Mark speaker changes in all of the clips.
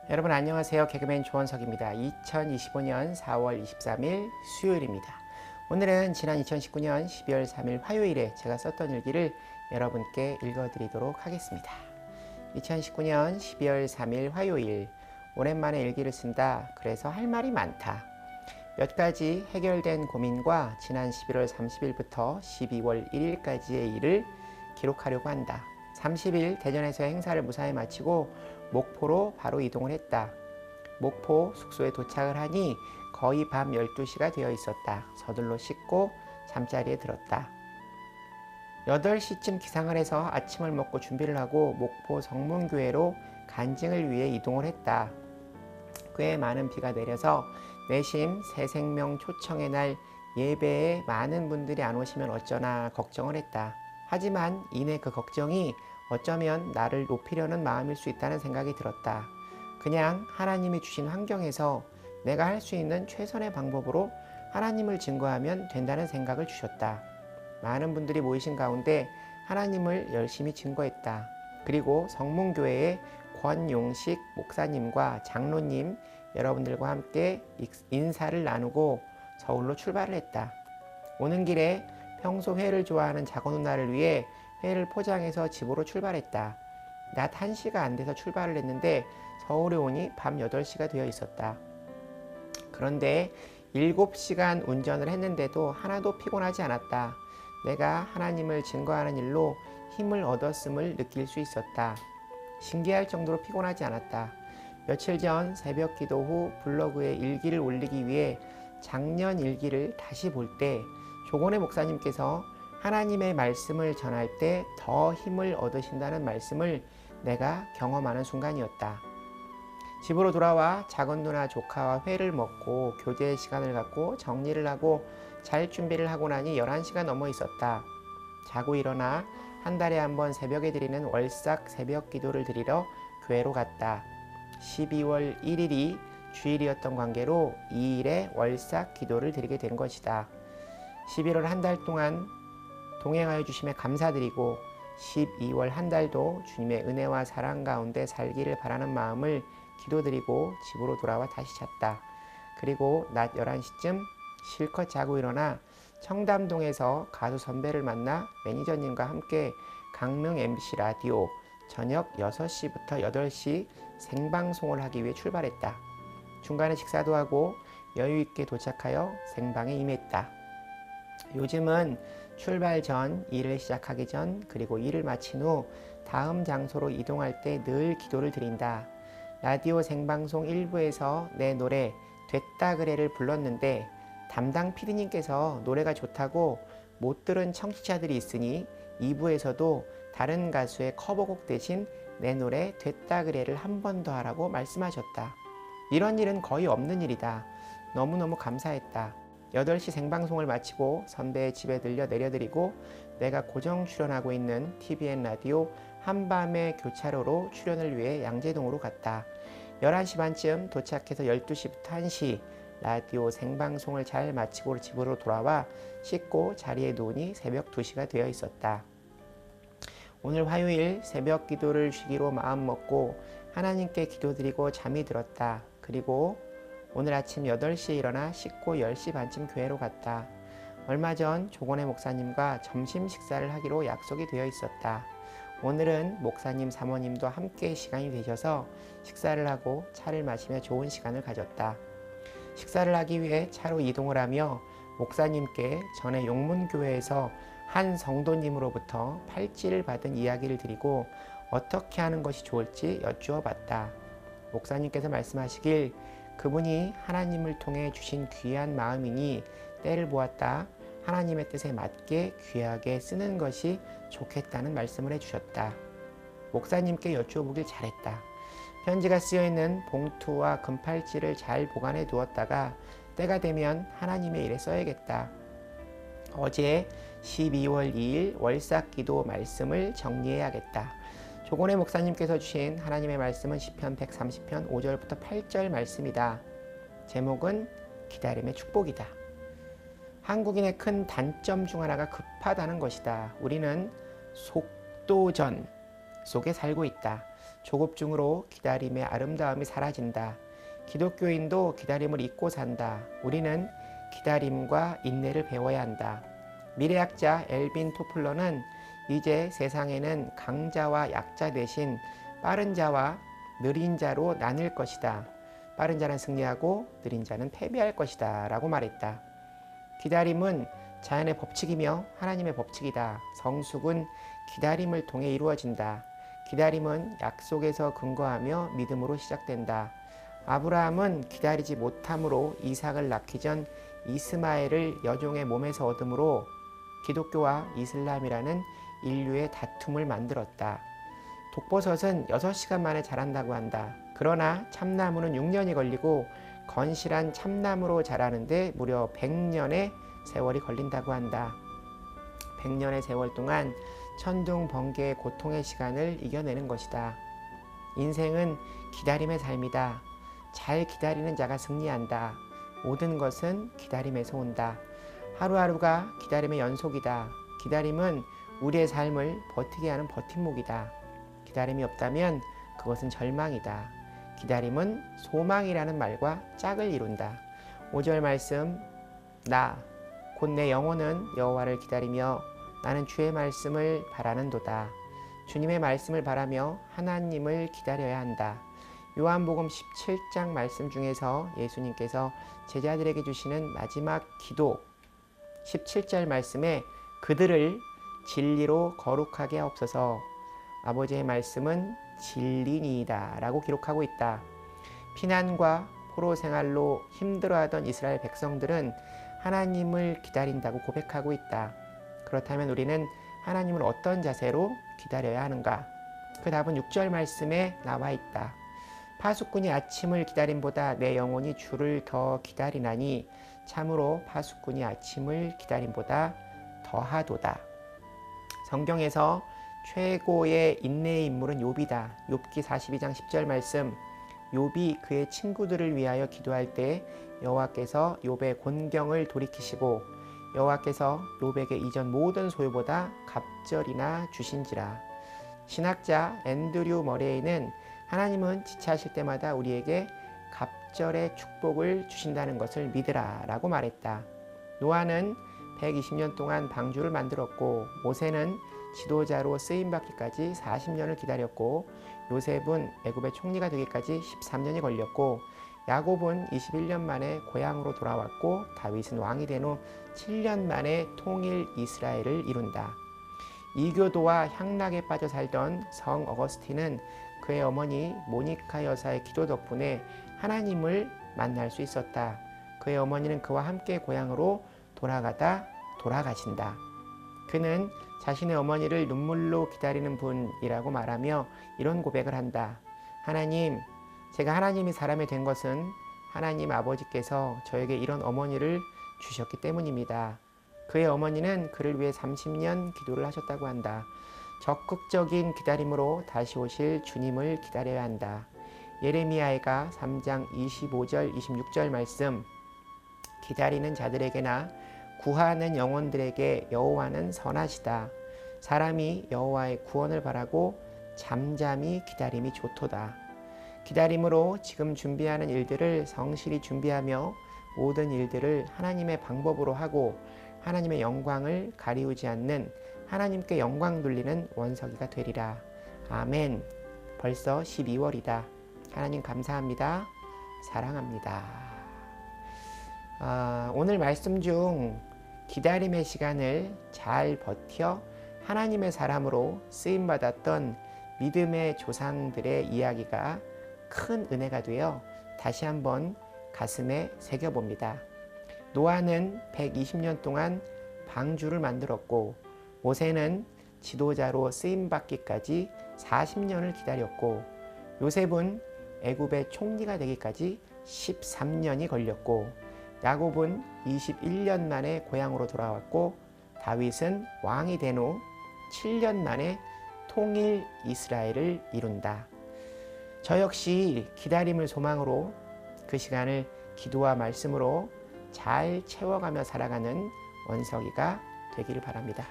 Speaker 1: 여러분 안녕하세요. 개그맨 조원석입니다. 2025년 4월 23일 수요일입니다. 오늘은 지난 2019년 12월 3일 화요일에 제가 썼던 일기를 여러분께 읽어드리도록 하겠습니다. 2019년 12월 3일 화요일, 오랜만에 일기를 쓴다. 그래서 할 말이 많다. 몇 가지 해결된 고민과 지난 11월 30일부터 12월 1일까지의 일을 기록하려고 한다. 30일 대전에서 행사를 무사히 마치고 목포로 바로 이동을 했다. 목포 숙소에 도착을 하니 거의 밤 12시가 되어 있었다. 서둘러 씻고 잠자리에 들었다. 8시쯤 기상을 해서 아침을 먹고 준비를 하고 목포 성문교회로 간증을 위해 이동을 했다. 꽤 많은 비가 내려서 내심 새 생명 초청의 날 예배에 많은 분들이 안 오시면 어쩌나 걱정을 했다. 하지만 이내 그 걱정이 어쩌면 나를 높이려는 마음일 수 있다는 생각이 들었다. 그냥 하나님이 주신 환경에서 내가 할 수 있는 최선의 방법으로 하나님을 증거하면 된다는 생각을 주셨다. 많은 분들이 모이신 가운데 하나님을 열심히 증거했다. 그리고 성문교회의 권용식 목사님과 장로님 여러분들과 함께 인사를 나누고 서울로 출발을 했다. 오는 길에 평소 회를 좋아하는 작은 누나를 위해 회를 포장해서 집으로 출발했다. 낮 1시가 안 돼서 출발을 했는데 서울에 오니 밤 8시가 되어 있었다. 그런데 7시간 운전을 했는데도 하나도 피곤하지 않았다. 내가 하나님을 증거하는 일로 힘을 얻었음을 느낄 수 있었다. 신기할 정도로 피곤하지 않았다. 며칠 전 새벽 기도 후 블로그에 일기를 올리기 위해 작년 일기를 다시 볼 때 조건의 목사님께서 하나님의 말씀을 전할 때 더 힘을 얻으신다는 말씀을 내가 경험하는 순간이었다. 집으로 돌아와 작은 누나 조카와 회를 먹고 교제 시간을 갖고 정리를 하고 잘 준비를 하고 나니 11시가 넘어 있었다. 자고 일어나 한 달에 한 번 새벽에 드리는 월삭 새벽 기도를 드리러 교회로 갔다. 12월 1일이 주일이었던 관계로 2일에 월삭 기도를 드리게 된 것이다. 11월 한 달 동안 동행하여 주심에 감사드리고 12월 한 달도 주님의 은혜와 사랑 가운데 살기를 바라는 마음을 기도드리고 집으로 돌아와 다시 잤다. 그리고 낮 11시쯤 실컷 자고 일어나 청담동에서 가수 선배를 만나 매니저님과 함께 강릉 MBC 라디오 저녁 6시부터 8시 생방송을 하기 위해 출발했다. 중간에 식사도 하고 여유있게 도착하여 생방에 임했다. 요즘은 출발 전, 일을 시작하기 전, 그리고 일을 마친 후 다음 장소로 이동할 때 늘 기도를 드린다. 라디오 생방송 1부에서 내 노래 됐다 그래를 불렀는데 담당 PD님께서 노래가 좋다고 못 들은 청취자들이 있으니 2부에서도 다른 가수의 커버곡 대신 내 노래 됐다 그래를 한 번 더 하라고 말씀하셨다. 이런 일은 거의 없는 일이다. 너무너무 감사했다. 8시 생방송을 마치고 선배의 집에 들려 내려드리고 내가 고정 출연하고 있는 TVN 라디오 한밤의 교차로로 출연을 위해 양재동으로 갔다. 11시 반쯤 도착해서 12시부터 1시 라디오 생방송을 잘 마치고 집으로 돌아와 씻고 자리에 누우니 새벽 2시가 되어 있었다. 오늘 화요일 새벽 기도를 쉬기로 마음먹고 하나님께 기도드리고 잠이 들었다. 그리고 오늘 아침 8시에 일어나 씻고 10시 반쯤 교회로 갔다. 얼마 전 조건의 목사님과 점심 식사를 하기로 약속이 되어 있었다. 오늘은 목사님 사모님도 함께 시간이 되셔서 식사를 하고 차를 마시며 좋은 시간을 가졌다. 식사를 하기 위해 차로 이동을 하며 목사님께 전에 용문교회에서 한 성도님으로부터 팔찌를 받은 이야기를 드리고 어떻게 하는 것이 좋을지 여쭈어 봤다. 목사님께서 말씀하시길 그분이 하나님을 통해 주신 귀한 마음이니 때를 보았다. 하나님의 뜻에 맞게 귀하게 쓰는 것이 좋겠다는 말씀을 해주셨다. 목사님께 여쭈어보길 잘했다. 편지가 쓰여있는 봉투와 금팔찌를 잘 보관해 두었다가 때가 되면 하나님의 일에 써야겠다. 어제 12월 2일 월삭기도 말씀을 정리해야겠다. 조건의 목사님께서 주신 하나님의 말씀은 시편 130편 5절부터 8절 말씀이다. 제목은 기다림의 축복이다. 한국인의 큰 단점 중 하나가 급하다는 것이다. 우리는 속도전 속에 살고 있다. 조급증으로 기다림의 아름다움이 사라진다. 기독교인도 기다림을 잊고 산다. 우리는 기다림과 인내를 배워야 한다. 미래학자 엘빈 토플러는 이제 세상에는 강자와 약자 대신 빠른 자와 느린 자로 나뉠 것이다. 빠른 자는 승리하고 느린 자는 패배할 것이다 라고 말했다. 기다림은 자연의 법칙이며 하나님의 법칙이다. 성숙은 기다림을 통해 이루어진다. 기다림은 약속에서 근거하며 믿음으로 시작된다. 아브라함은 기다리지 못함으로 이삭을 낳기 전 이스마엘을 여종의 몸에서 얻음으로 기독교와 이슬람이라는 인류의 다툼을 만들었다. 독버섯은 6시간 만에 자란다고 한다. 그러나 참나무는 6년이 걸리고 건실한 참나무로 자라는데 무려 100년의 세월이 걸린다고 한다. 100년의 세월 동안 천둥 번개의 고통의 시간을 이겨내는 것이다. 인생은 기다림의 삶이다. 잘 기다리는 자가 승리한다. 모든 것은 기다림에서 온다. 하루하루가 기다림의 연속이다. 기다림은 우리의 삶을 버티게 하는 버팀목이다. 기다림이 없다면 그것은 절망이다. 기다림은 소망이라는 말과 짝을 이룬다. 5절 말씀, 나 곧 내 영혼은 여호와를 기다리며 나는 주의 말씀을 바라는도다. 주님의 말씀을 바라며 하나님을 기다려야 한다. 요한복음 17장 말씀 중에서 예수님께서 제자들에게 주시는 마지막 기도 17절 말씀에 그들을 진리로 거룩하게 하옵소서. 아버지의 말씀은 진리니이다 라고 기록하고 있다. 피난과 포로 생활로 힘들어하던 이스라엘 백성들은 하나님을 기다린다고 고백하고 있다. 그렇다면 우리는 하나님을 어떤 자세로 기다려야 하는가? 그 답은 6절 말씀에 나와 있다. 파수꾼이 아침을 기다림보다 내 영혼이 주를 더 기다리나니 참으로 파수꾼이 아침을 기다림보다 더하도다. 성경에서 최고의 인내의 인물은 욥이다. 욥기 42장 10절 말씀, 욥이 그의 친구들을 위하여 기도할 때 여호와께서 욥의 곤경을 돌이키시고 여호와께서 욥에게 이전 모든 소유보다 갑절이나 주신지라. 신학자 앤드류 머레이는 하나님은 지체하실 때마다 우리에게 갑절의 축복을 주신다는 것을 믿으라 라고 말했다. 노아는 120년 동안 방주를 만들었고 모세는 지도자로 쓰임받기까지 40년을 기다렸고 요셉은 애굽의 총리가 되기까지 13년이 걸렸고 야곱은 21년 만에 고향으로 돌아왔고 다윗은 왕이 된 후 7년 만에 통일 이스라엘을 이룬다. 이교도와 향락에 빠져 살던 성 어거스틴은 그의 어머니 모니카 여사의 기도 덕분에 하나님을 만날 수 있었다. 그의 어머니는 그와 함께 고향으로 돌아가다 돌아가신다. 그는 자신의 어머니를 눈물로 기다리는 분이라고 말하며 이런 고백을 한다. 하나님, 제가 하나님이 사람이 된 것은 하나님 아버지께서 저에게 이런 어머니를 주셨기 때문입니다. 그의 어머니는 그를 위해 30년 기도를 하셨다고 한다. 적극적인 기다림으로 다시 오실 주님을 기다려야 한다. 예레미야가 3장 25절 26절 말씀, 기다리는 자들에게나 구하는 영혼들에게 여호와는 선하시다. 사람이 여호와의 구원을 바라고 잠잠히 기다림이 좋도다. 기다림으로 지금 준비하는 일들을 성실히 준비하며 모든 일들을 하나님의 방법으로 하고 하나님의 영광을 가리우지 않는 하나님께 영광 돌리는 원석이가 되리라. 아멘. 벌써 12월이다. 하나님 감사합니다. 사랑합니다. 오늘 말씀 중 기다림의 시간을 잘 버텨 하나님의 사람으로 쓰임받았던 믿음의 조상들의 이야기가 큰 은혜가 되어 다시 한번 가슴에 새겨봅니다. 노아는 120년 동안 방주를 만들었고 모세는 지도자로 쓰임받기까지 40년을 기다렸고 요셉은 애굽의 총리가 되기까지 13년이 걸렸고 야곱은 21년 만에 고향으로 돌아왔고 다윗은 왕이 된 후 7년 만에 통일 이스라엘을 이룬다. 저 역시 기다림을 소망으로 그 시간을 기도와 말씀으로 잘 채워가며 살아가는 원석이가 되기를 바랍니다.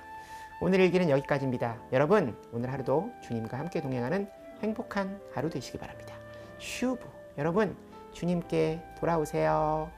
Speaker 1: 오늘 일기는 여기까지입니다. 여러분, 오늘 하루도 주님과 함께 동행하는 행복한 하루 되시기 바랍니다. 슈브 여러분 주님께 돌아오세요.